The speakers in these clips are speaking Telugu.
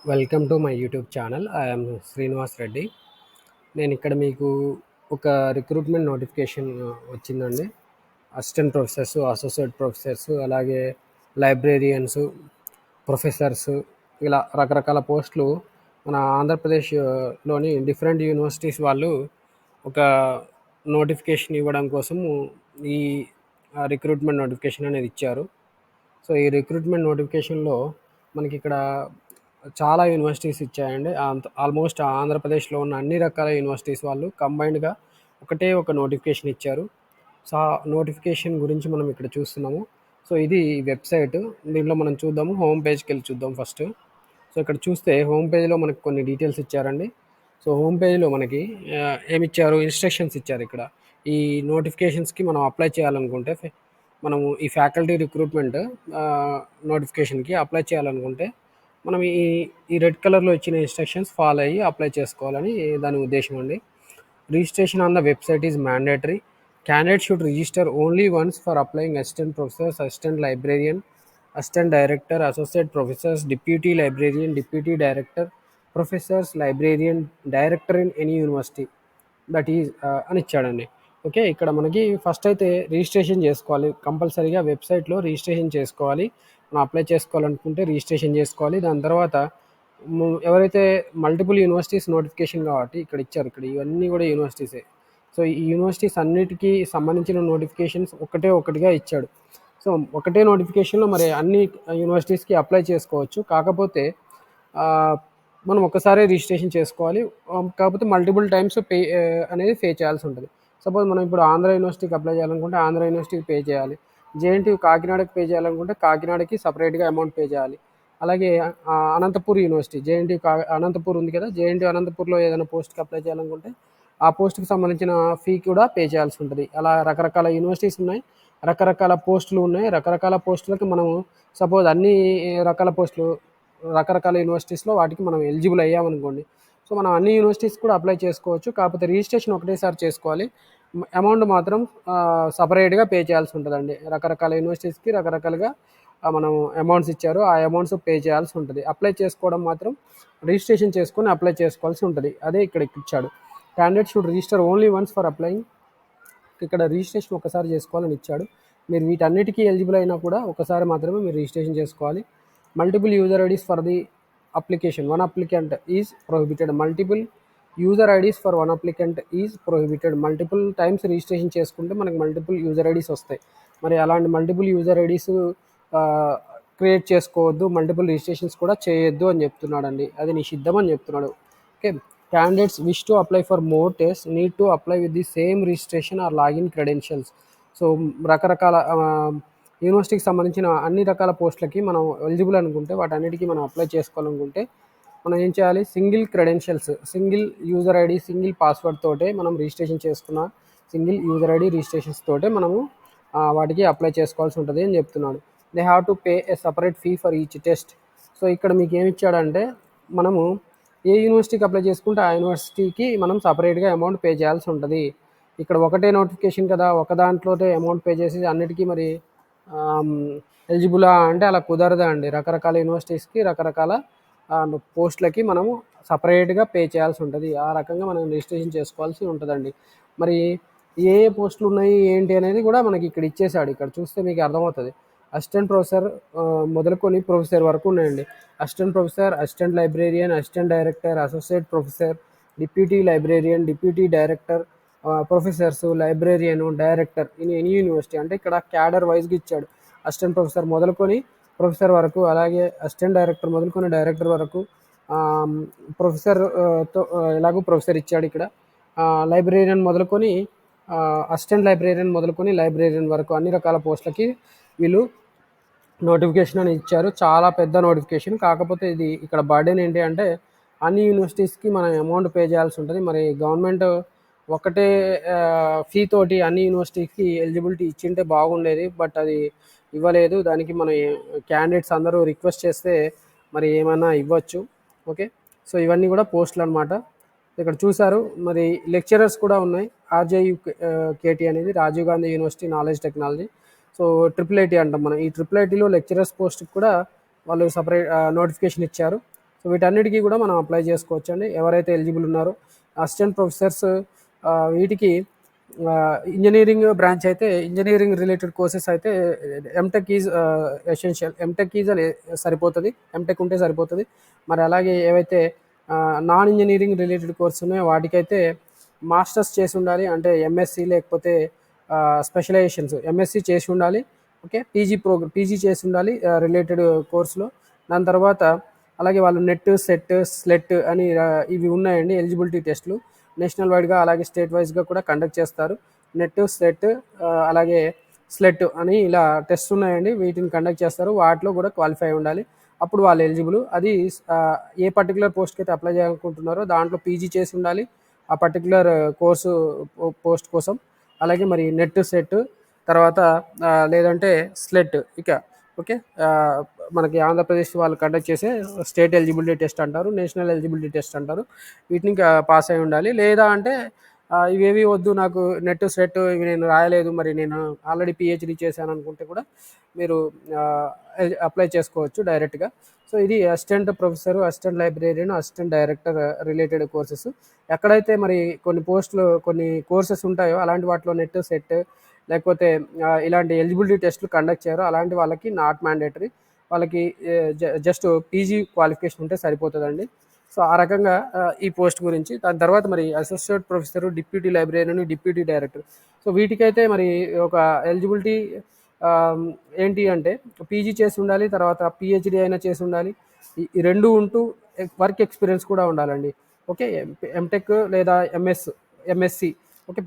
Welcome to my YouTube channel. I'm Srinivas Reddy. నేను ఇక్కడ మీకు ఒక రిక్రూట్మెంట్ నోటిఫికేషన్ వచ్చిందండి. అసిస్టెంట్ ప్రొఫెసర్స్, అసోసియేట్ ప్రొఫెసర్స్, అలాగే లైబ్రేరియన్స్, ప్రొఫెసర్స్, ఇలా రకరకాల పోస్టులు మన ఆంధ్రప్రదేశ్లోని డిఫరెంట్ యూనివర్సిటీస్ వాళ్ళు ఒక నోటిఫికేషన్ ఇవ్వడం కోసం ఈ రిక్రూట్మెంట్ నోటిఫికేషన్ అనేది ఇచ్చారు. సో ఈ రిక్రూట్మెంట్ నోటిఫికేషన్లో మనకి ఇక్కడ చాలా యూనివర్సిటీస్ ఇచ్చాయండి. ఆల్మోస్ట్ ఆంధ్రప్రదేశ్లో ఉన్న అన్ని రకాల యూనివర్సిటీస్ వాళ్ళు కంబైన్డ్గా ఒకటే ఒక నోటిఫికేషన్ ఇచ్చారు. సో ఆ నోటిఫికేషన్ గురించి మనం ఇక్కడ చూస్తున్నాము. సో ఇది వెబ్సైట్. దీంట్లో మనం చూద్దాము. హోమ్ పేజ్కి వెళ్ళి చూద్దాం ఫస్ట్. సో ఇక్కడ చూస్తే హోమ్ పేజ్లో మనకు కొన్ని డీటెయిల్స్ ఇచ్చారండి. సో హోమ్ పేజ్లో మనకి ఏమిచ్చారు, ఇన్స్ట్రక్షన్స్ ఇచ్చారు. ఇక్కడ ఈ నోటిఫికేషన్స్కి మనం అప్లై చేయాలనుకుంటే, మనము ఈ ఫ్యాకల్టీ రిక్రూట్మెంట్ నోటిఫికేషన్కి అప్లై చేయాలనుకుంటే మనం ఈ రెడ్ కలర్లో ఇచ్చిన ఇన్స్ట్రక్షన్స్ ఫాలో అయ్యి అప్లై చేసుకోవాలని దాని ఉద్దేశం అండి. Registration on the website is mandatory. Candidate should register only once for applying assistant professors, assistant librarian, assistant director, associate professors, deputy librarian, deputy director, professors, librarian, director in any university. That is అని ఇచ్చాడండి. ఓకే, ఇక్కడ మనకి ఫస్ట్ అయితే రిజిస్ట్రేషన్ చేసుకోవాలి. కంపల్సరీగా వెబ్సైట్లో రిజిస్ట్రేషన్ చేసుకోవాలి. మనం అప్లై చేసుకోవాలనుకుంటే రిజిస్ట్రేషన్ చేసుకోవాలి. దాని తర్వాత ఎవరైతే మల్టిపుల్ యూనివర్సిటీస్ నోటిఫికేషన్ కాబట్టి ఇక్కడ ఇచ్చారు. ఇక్కడ ఇవన్నీ కూడా యూనివర్సిటీసే. సో ఈ యూనివర్సిటీస్ అన్నిటికీ సంబంధించిన నోటిఫికేషన్స్ ఒకటిగా ఇచ్చాడు. సో ఒకటే నోటిఫికేషన్లో మరి అన్ని యూనివర్సిటీస్కి అప్లై చేసుకోవచ్చు. కాకపోతే మనం ఒకసారి రిజిస్ట్రేషన్ చేసుకోవాలి. కాకపోతే మల్టిపుల్ టైమ్స్ పే అనేది పే చేయాల్సి ఉంటుంది. సపోజ్ మనం ఇప్పుడు ఆంధ్ర యూనివర్సిటీకి అప్లై చేయాలనుకుంటే ఆంధ్ర యూనివర్సిటీకి పే చేయాలి. జేఎన్టీయూ కాకినాడకి పే చేయాలనుకుంటే కాకినాడకి సపరేట్గా అమౌంట్ పే చేయాలి. అలాగే అనంతపూర్ యూనివర్సిటీ, జేఎన్టీయూ అనంతపూర్ ఉంది కదా, జేఎన్టీయూ అనంతపూర్లో ఏదైనా పోస్ట్కి అప్లై చేయాలనుకుంటే ఆ పోస్ట్కి సంబంధించిన ఫీ కూడా పే చేయాల్సి ఉంటుంది. అలా రకరకాల యూనివర్సిటీస్ ఉన్నాయి, రకరకాల పోస్టులు ఉన్నాయి. రకరకాల పోస్టులకి మనము సపోజ్ అన్ని రకాల పోస్టులు రకరకాల యూనివర్సిటీస్లో వాటికి మనం ఎలిజిబుల్ అయ్యామనుకోండి. సో మనం అన్ని యూనివర్సిటీస్ కూడా అప్లై చేసుకోవచ్చు. కాకపోతే రిజిస్ట్రేషన్ ఒకటేసారి చేసుకోవాలి. అమౌంట్ మాత్రం సపరేట్గా పే చేయాల్సి ఉంటుందండి. రకరకాల యూనివర్సిటీస్కి రకరకాలుగా మనం అమౌంట్స్ ఇచ్చారు. ఆ అమౌంట్స్ పే చేయాల్సి ఉంటుంది. అప్లై చేసుకోవడం మాత్రం రిజిస్ట్రేషన్ చేసుకొని అప్లై చేసుకోవాల్సి ఉంటుంది. అదే ఇక్కడ ఇచ్చాడు. Candidate should register only once for applying. ఇక్కడ రిజిస్ట్రేషన్ ఒకసారి చేసుకోవాలని ఇచ్చాడు. మీరు వీటన్నిటికీ ఎలిజిబుల్ అయినా కూడా ఒకసారి మాత్రమే మీరు రిజిస్ట్రేషన్ చేసుకోవాలి. Multiple user IDs for the application, one applicant is prohibited. Multiple user IDs for one applicant is prohibited. Multiple times registration చేసుకుంటే మనకి మల్టిపుల్ యూజర్ ఐడీస్ వస్తాయి. మరి అలాంటి మల్టిపుల్ యూజర్ ఐడీస్ క్రియేట్ చేసుకోవద్దు, మల్టిపుల్ రిజిస్ట్రేషన్స్ కూడా చేయొద్దు అని చెప్తున్నాడండి. అది నిషిద్ధం అని చెప్తున్నాడు. Okay, candidates wish to apply for more tests need to apply with the same registration or login credentials. So రకరకాల యూనివర్సిటీకి సంబంధించిన అన్ని రకాల పోస్టులకి మనం ఎలిజిబుల్ అనుకుంటే, వాటన్నిటికీ మనం అప్లై చేసుకోవాలనుకుంటే మనం ఏం చేయాలి, single credentials, single user ID, single password తోటే మనం రిజిస్ట్రేషన్ చేసుకున్న సింగిల్ యూజర్ ఐడి రిజిస్ట్రేషన్స్ తోటే మనము వాటికి అప్లై చేసుకోవాల్సి ఉంటుంది అని చెప్తున్నాడు. They have to pay A separate fee for each test. So ఇక్కడ మీకు ఏమి ఇచ్చాడంటే, మనము ఏ యూనివర్సిటీకి అప్లై చేసుకుంటే ఆ యూనివర్సిటీకి మనం సపరేట్గా అమౌంట్ పే చేయాల్సి ఉంటుంది. ఇక్కడ ఒకటే నోటిఫికేషన్ కదా, ఒక దాంట్లోనే అమౌంట్ పే చేసి అన్నిటికీ మరి ఎలిజిబులా అంటే అలా కుదరదా అండి. రకరకాల యూనివర్సిటీస్కి రకరకాల పోస్టులకి మనము సపరేట్గా పే చేయాల్సి ఉంటుంది. ఆ రకంగా మనం రిజిస్ట్రేషన్ చేసుకోవాల్సి ఉంటుందండి. మరి ఏ ఏ పోస్టులు ఉన్నాయి ఏంటి అనేది కూడా మనకి ఇక్కడ ఇచ్చేసాడు. ఇక్కడ చూస్తే మీకు అర్థమవుతుంది. అసిస్టెంట్ ప్రొఫెసర్ మొదలుకొని ప్రొఫెసర్ వరకు ఉన్నాయండి. Assistant professor, assistant librarian, assistant director, associate professor, deputy librarian, deputy director, professors, librarian, director in any university. అంటే ఇక్కడ క్యాడర్ వైజ్గా ఇచ్చాడు. అసిస్టెంట్ ప్రొఫెసర్ మొదలుకొని ప్రొఫెసర్ వరకు, అలాగే అసిస్టెంట్ డైరెక్టర్ మొదలుకొని డైరెక్టర్ వరకు, ప్రొఫెసర్తో ఎలాగో ప్రొఫెసర్ ఇచ్చాడు ఇక్కడ. లైబ్రేరియన్ మొదలుకొని అసిస్టెంట్ లైబ్రేరియన్ మొదలుకొని లైబ్రేరియన్ వరకు అన్ని రకాల పోస్టులకి వీళ్ళు నోటిఫికేషన్ అని ఇచ్చారు. చాలా పెద్ద నోటిఫికేషన్. కాకపోతే ఇది ఇక్కడ బర్డెన్ ఏంటి అంటే, అన్ని యూనివర్సిటీస్కి మనం అమౌంట్ పే చేయాల్సి ఉంటుంది. మరి గవర్నమెంట్ ఒకటే ఫీ తోటి అన్ని యూనివర్సిటీస్కి ఎలిజిబిలిటీ ఇచ్చింటే బాగుండేది. బట్ అది ఇవ్వలేదు. దానికి మన క్యాండిడేట్స్ అందరూ రిక్వెస్ట్ చేస్తే మరి ఏమైనా ఇవ్వచ్చు. ఓకే, సో ఇవన్నీ కూడా పోస్టులు అనమాట. ఇక్కడ చూసారు. మరి లెక్చరర్స్ కూడా ఉన్నాయి. ఆర్జేయు కేటీ అనేది Rajiv Gandhi university knowledge technology. So triple IT అంటాం మనం. ఈ ట్రిపుల్ ఐటీలో లెక్చరర్స్ పోస్ట్కి కూడా వాళ్ళు సపరేట్ నోటిఫికేషన్ ఇచ్చారు. సో వీటన్నిటికీ కూడా మనం అప్లై చేసుకోవచ్చు అండి, ఎవరైతే ఎలిజిబుల్ ఉన్నారో. అసిస్టెంట్ ప్రొఫెసర్స్ వీటికి ఇంజనీరింగ్ బ్రాంచ్ అయితే ఇంజనీరింగ్ రిలేటెడ్ కోర్సెస్ అయితే MTech is essential. MTech is అని సరిపోతుంది, ఎంటెక్ ఉంటే సరిపోతుంది. మరి అలాగే ఏవైతే నాన్ ఇంజనీరింగ్ రిలేటెడ్ కోర్స్ ఉన్నాయో వాటికైతే మాస్టర్స్ చేసి ఉండాలి, అంటే ఎంఎస్సి లేకపోతే స్పెషలైజేషన్స్ ఎంఎస్సి చేసి ఉండాలి. ఓకే, పీజీ చేసి ఉండాలి రిలేటెడ్ కోర్సులో. దాని తర్వాత అలాగే వాళ్ళు నెట్, సెట్, స్లెట్ అని ఇవి ఉన్నాయండి ఎలిజిబిలిటీ టెస్టులు. నేషనల్ వైడ్గా అలాగే స్టేట్ వైజ్గా కూడా కండక్ట్ చేస్తారు. నెట్, సెట్ అలాగే స్లెట్ అని ఇలా టెస్ట్ ఉన్నాయండి, వీటిని కండక్ట్ చేస్తారు. వాటిలో కూడా క్వాలిఫై ఉండాలి, అప్పుడు వాళ్ళు ఎలిజిబుల్. అది ఏ పర్టికులర్ పోస్ట్కి అయితే అప్లై చేయాలనుకుంటున్నారో దాంట్లో పీజీ చేసి ఉండాలి ఆ పర్టికులర్ కోర్సు పోస్ట్ కోసం. అలాగే మరి నెట్, సెట్ తర్వాత లేదంటే స్లెట్. ఇక ఓకే, మనకి ఆంధ్రప్రదేశ్ వాళ్ళు కండక్ట్ చేసే స్టేట్ ఎలిజిబిలిటీ టెస్ట్ అంటారు, నేషనల్ ఎలిజిబిలిటీ టెస్ట్ అంటారు. వీటిని పాస్ అయి ఉండాలి. లేదా అంటే ఇవేవి వద్దు, నాకు నెట్, సెట్ ఇవి నేను రాయలేదు, మరి నేను ఆల్రెడీ పిహెచ్డి చేశాను అనుకుంటే కూడా మీరు అప్లై చేసుకోవచ్చు డైరెక్ట్గా. సో ఇది assistant professor, assistant librarian, assistant director related courses. ఎక్కడైతే మరి కొన్ని కొన్ని కోర్సెస్ ఉంటాయో అలాంటి వాటిలో నెట్, సెట్ లేకపోతే ఇలాంటి ఎలిజిబిలిటీ టెస్టులు కండక్ట్ చేయరో అలాంటి వాళ్ళకి నాట్ మ్యాండేటరీ, వాళ్ళకి జస్ట్ పీజీ క్వాలిఫికేషన్ ఉంటే సరిపోతుందండి. సో ఆ రకంగా ఈ పోస్ట్ గురించి. దాని తర్వాత మరి associate professor, deputy librarian, deputy director. So వీటికైతే మరి ఒక ఎలిజిబిలిటీ ఏంటి అంటే పీజీ చేసి ఉండాలి, తర్వాత పిహెచ్డి అయినా చేసి ఉండాలి. ఈ రెండు ఉంటూ వర్క్ ఎక్స్పీరియన్స్ కూడా ఉండాలండి. ఓకే, ఎంటెక్ లేదా ఎంఎస్సి. ఓకే,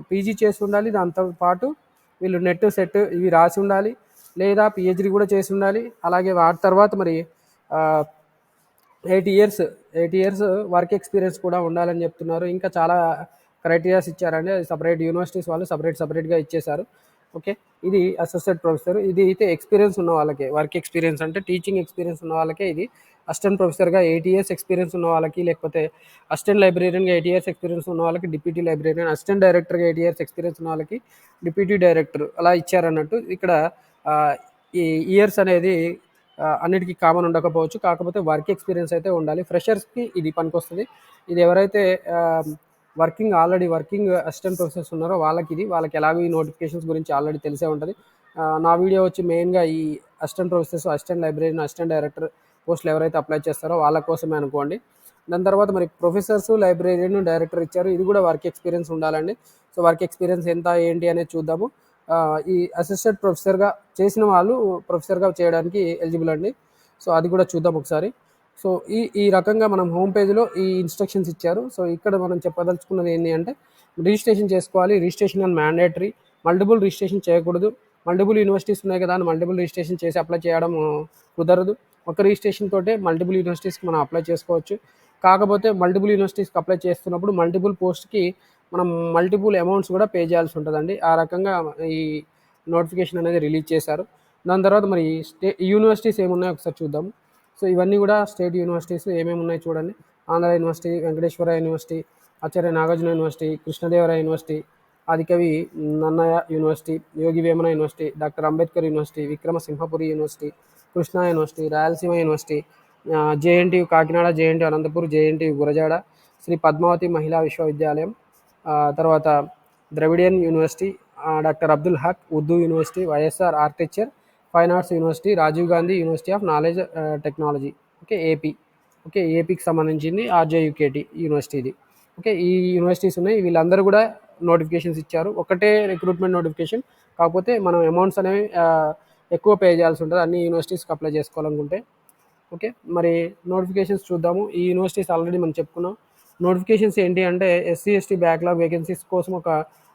పీజీ చేసి ఉండాలి, దాంతో పాటు వీళ్ళు నెట్, సెట్ ఇవి రాసి ఉండాలి, లేదా పిహెచ్డి కూడా చేసి ఉండాలి. అలాగే వాటి తర్వాత మరి 8 ఇయర్స్ వర్క్ ఎక్స్పీరియన్స్ కూడా ఉండాలని చెప్తున్నారు. ఇంకా చాలా క్రైటీరియాస్ ఇచ్చారండి, అది సపరేట్ యూనివర్సిటీస్ వాళ్ళు సపరేట్గా ఇచ్చేశారు. ఓకే, ఇది అసోసియేట్ ప్రొఫెసర్. ఇది అయితే ఎక్స్పీరియన్స్ ఉన్న వాళ్ళకే, వర్క్ ఎక్స్పీరియన్స్ అంటే టీచింగ్ ఎక్స్పీరియన్స్ ఉన్న వాళ్ళకే ఇది. అసిస్టెంట్ ప్రొఫెసర్గా 8 ఇయర్స్ ఎక్స్పీరియన్స్ ఉన్న వాళ్ళకి, లేకపోతే అసిస్టెంట్ లైబ్రేరియన్గా 8 ఇయర్స్ ఎక్స్పీరియన్స్ ఉన్న వాళ్ళకి డిప్యూటీ లైబ్రేరియన్, అసిస్టెంట్ డైరెక్టర్గా 8 ఇయర్స్ ఎక్స్పీరియన్స్ ఉన్న వాళ్ళకి డిప్యూటీ డైరెక్టర్ అలా ఇచ్చారన్నట్టు. ఇక్కడ ఈ ఇయర్స్ అనేది అన్నిటికీ కామన్ ఉండకపోవచ్చు, కాకపోతే వర్క్ ఎక్స్పీరియన్స్ అయితే ఉండాలి. ఫ్రెషర్స్కి ఇది పనికొస్తుంది. ఇది ఎవరైతే ఆల్రెడీ వర్కింగ్ అసిస్టెంట్ ప్రొఫెసర్స్ ఉన్నారో వాళ్ళకి ఎలాగో ఈ నోటిఫికేషన్స్ గురించి ఆల్రెడీ తెలిసే ఉంటుంది. నా వీడియో వచ్చి మెయిన్గా ఈ assistant professors, assistant librarian, assistant director పోస్టులు ఎవరైతే అప్లై చేస్తారో వాళ్ళ కోసమే అనుకోండి. దాని తర్వాత మరి ప్రొఫెసర్స్, లైబ్రేరియన్, డైరెక్టర్ ఇచ్చారు. ఇది కూడా వర్క్ ఎక్స్పీరియన్స్ ఉండాలండి. సో వర్క్ ఎక్స్పీరియన్స్ ఎంత ఏంటి అనేది చూద్దాము. ఈ అసిస్టెంట్ ప్రొఫెసర్గా చేసిన వాళ్ళు ప్రొఫెసర్గా చేయడానికి ఎలిజిబుల్ అండి. సో అది కూడా చూద్దాం ఒకసారి. సో ఈ రకంగా మనం హోమ్ పేజ్లో ఈ ఇన్స్ట్రక్షన్స్ ఇచ్చారు. సో ఇక్కడ మనం చెప్పదలుచుకున్నది ఏంటి అంటే రిజిస్ట్రేషన్ చేసుకోవాలి, registration and mandatory. Multiple registration చేయకూడదు. మల్టిపుల్ యూనివర్సిటీస్ ఉన్నాయి కదా అని మల్టిపుల్ రిజిస్ట్రేషన్ చేసి అప్లై చేయడం కుదరదు. ఒక రిజిస్ట్రేషన్ తోటే మల్టిపుల్ యూనివర్సిటీస్కి మనం అప్లై చేసుకోవచ్చు. కాకపోతే మల్టిపుల్ యూనివర్సిటీస్కి అప్లై చేస్తున్నప్పుడు మల్టిపుల్ పోస్ట్కి మనం మల్టిపుల్ అమౌంట్స్ కూడా పే చేయాల్సి ఉంటుందండి. ఆ రకంగా ఈ నోటిఫికేషన్ అనేది రిలీజ్ చేశారు. దాని తర్వాత మరి యూనివర్సిటీస్ ఏమున్నాయో ఒకసారి చూద్దాము. సో ఇవన్నీ కూడా స్టేట్ యూనివర్సిటీస్ ఏమేమి ఉన్నాయి చూడండి. Andhra university, Venkateswara university, Acharya Nagarjuna university, Krishnadevaraya university, Adikavi Nannaya university, Yogi Vemana university, doctor Ambedkar university, Vikrama Simhapuri university, Krishna university, Rayalaseema university, JNTU Kakinada, JNTU Anantapur, JNTU Gurajada, Sri Padmavathi Mahila Visvavidyalayam, తర్వాత Dravidian university, doctor Abdul Haq Urdu university, YSR architecture fine arts university, Rajiv Gandhi university of knowledge technology. Okay, ఏపీకి సంబంధించింది ఆర్జేయుకేటి యూనివర్సిటీ ఇది. ఓకే, ఈ యూనివర్సిటీస్ ఉన్నాయి. వీళ్ళందరూ కూడా నోటిఫికేషన్స్ ఇచ్చారు. ఒకటే రిక్రూట్మెంట్ నోటిఫికేషన్, కాకపోతే మనం అమౌంట్స్ అనేవి ఎక్కువ పే చేయాల్సి ఉంటుంది అన్ని యూనివర్సిటీస్కి అప్లై చేసుకోవాలనుకుంటే. ఓకే, మరి నోటిఫికేషన్స్ చూద్దాము. ఈ యూనివర్సిటీస్ ఆల్రెడీ మనం చెప్పుకున్నాం. నోటిఫికేషన్స్ ఏంటి అంటే ఎస్సీ ఎస్టీ బ్యాక్లాగ్ వేకెన్సీస్ కోసం ఒక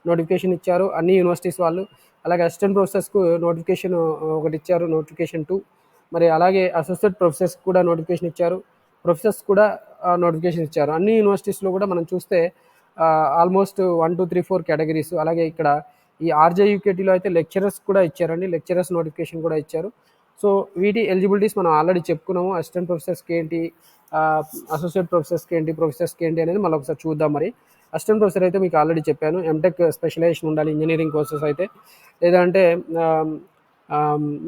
నోటిఫికేషన్ ఇచ్చారు అన్ని యూనివర్సిటీస్ వాళ్ళు. అలాగే అసిస్టెంట్ ప్రొఫెసర్స్కు నోటిఫికేషన్ ఒకటి ఇచ్చారు, నోటిఫికేషన్ 2. మరి అలాగే అసోసియేట్ ప్రొఫెసర్స్ కూడా నోటిఫికేషన్ ఇచ్చారు, ప్రొఫెసర్స్ కూడా నోటిఫికేషన్ ఇచ్చారు. అన్ని యూనివర్సిటీస్లో కూడా మనం చూస్తే ఆల్మోస్ట్ 1 2 3 4 కేటగిరీస్. అలాగే ఇక్కడ ఈ ఆర్జేయుకేటీలో అయితే లెక్చరర్స్ కూడా ఇచ్చారండి, లెక్చరర్స్ నోటిఫికేషన్ కూడా ఇచ్చారు. సో వీటి ఎలిజిబిలిటీస్ మనం ఆల్రెడీ చెప్పుకున్నాము. అసిస్టెంట్ ప్రొఫెసర్స్కి ఏంటి, అసోసియేట్ ప్రొఫెసర్స్కి ఏంటి, ప్రొఫెసర్స్కి ఏంటి అనేది మళ్ళీ ఒకసారి చూద్దాం. మరి అసిస్టెంట్ ప్రొఫెసర్ అయితే మీకు ఆల్రెడీ చెప్పాను, ఎంటెక్ స్పెషలైజేషన్ ఉండాలి ఇంజనీరింగ్ కోర్సెస్ అయితే. లేదంటే